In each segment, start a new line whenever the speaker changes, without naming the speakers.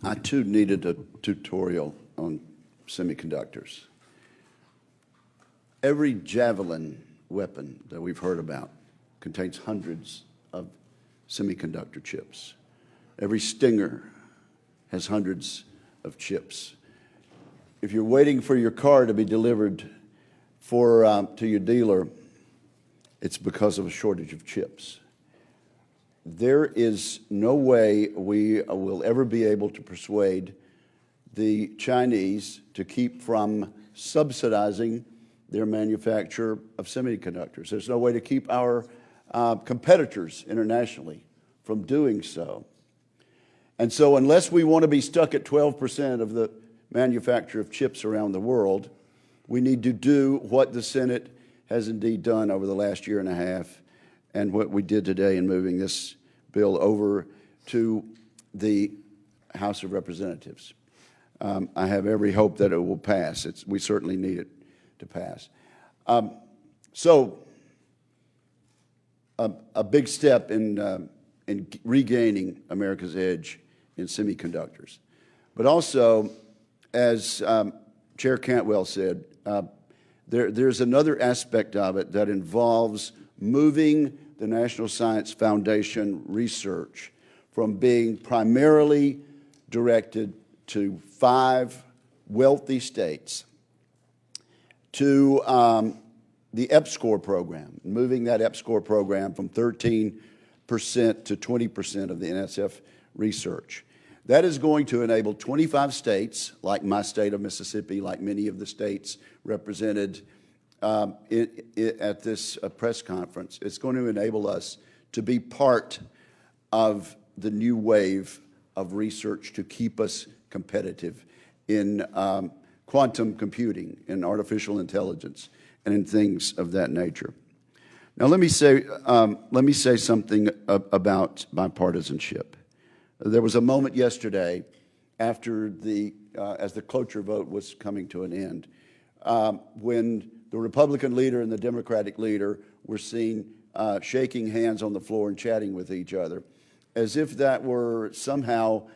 I too needed a tutorial on semiconductors. Every javelin weapon that we've heard about contains hundreds of semiconductor chips. Every Stinger has hundreds of chips. If you're waiting for your car to be delivered to your dealer, it's because of a shortage of chips. There is no way we will ever be able to persuade the Chinese to keep from subsidizing their manufacture of semiconductors. There's no way to keep our competitors internationally from doing so. And so unless we want to be stuck at 12% of the manufacture of chips around the world, we need to do what the Senate has indeed done over the last year and a half, and what we did today in moving this bill over to the House of Representatives. I have every hope that it will pass. We certainly need it to pass. So a big step in regaining America's edge in semiconductors. But also, as Chair Cantwell said, there's another aspect of it that involves moving the National Science Foundation research from being primarily directed to 5 wealthy states to the EPSCoR program, moving that EPSCoR program from 13% to 20% of the NSF research. That is going to enable 25 states, like my state of Mississippi, like many of the states represented at this press conference. It's going to enable us to be part of the new wave of research to keep us competitive in quantum computing, in artificial intelligence, and in things of that nature. Now, let me say something about bipartisanship. There was a moment yesterday after as the cloture vote was coming to an end, when the Republican leader and the Democratic leader were seen shaking hands on the floor and chatting with each other, as if that were somehow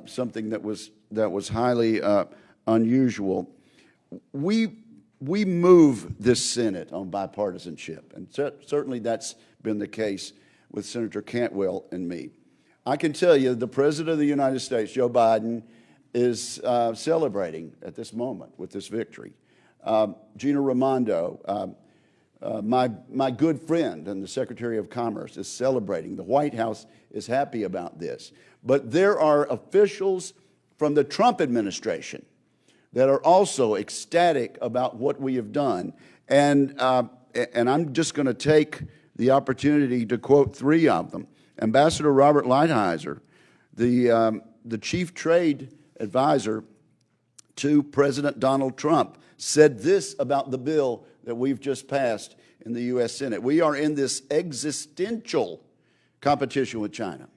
something that was highly unusual. We move this Senate on bipartisanship, and certainly that's been the case with Senator Cantwell and me. I can tell you the President of the United States, Joe Biden, is celebrating at this moment with this victory. Gina Raimondo, my good friend and the Secretary of Commerce, is celebrating. The White House is happy about this. But there are officials from the Trump administration that are also ecstatic about what we have done. And I'm just going to take the opportunity to quote 3 of them. Ambassador Robert Lighthizer, the chief trade advisor to President Donald Trump, said this about the bill that we've just passed in the U.S. Senate. We are in this existential competition with China.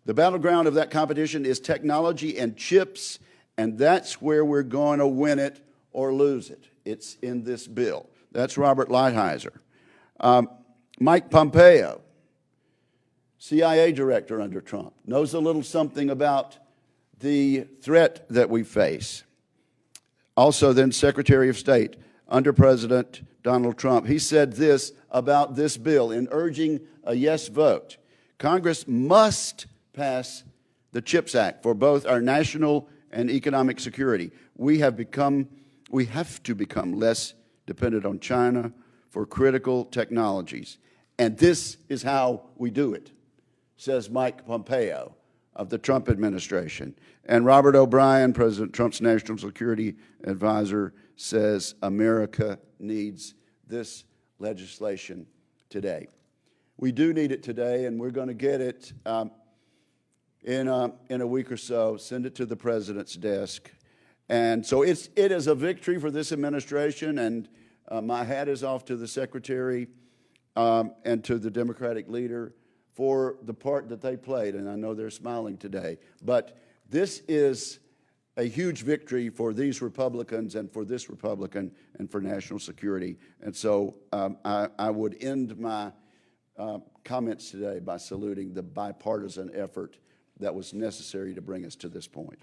The battleground of that competition is technology and chips, and that's where we're going to win it or lose it. It's in this bill. That's Robert Lighthizer. Mike Pompeo, CIA director under Trump, knows a little something about the threat that we face. Also then Secretary of State under President Donald Trump. He said this about this bill in urging a yes vote. Congress must pass the CHIPS Act for both our national and economic security. We have to become less dependent on China for critical technologies. And this is how we do it, says Mike Pompeo of the Trump administration. And Robert O'Brien, President Trump's national security advisor, says America needs this legislation today. We do need it today, and we're going to get it in a week or so, send it to the president's desk. And so it is a victory for this administration, and my hat is off to the secretary and to the Democratic leader for the part that they played, and I know they're smiling today. But this is a huge victory for these Republicans and for this Republican and for national security. And so I would end my comments today by saluting the bipartisan effort that was necessary to bring us to this point.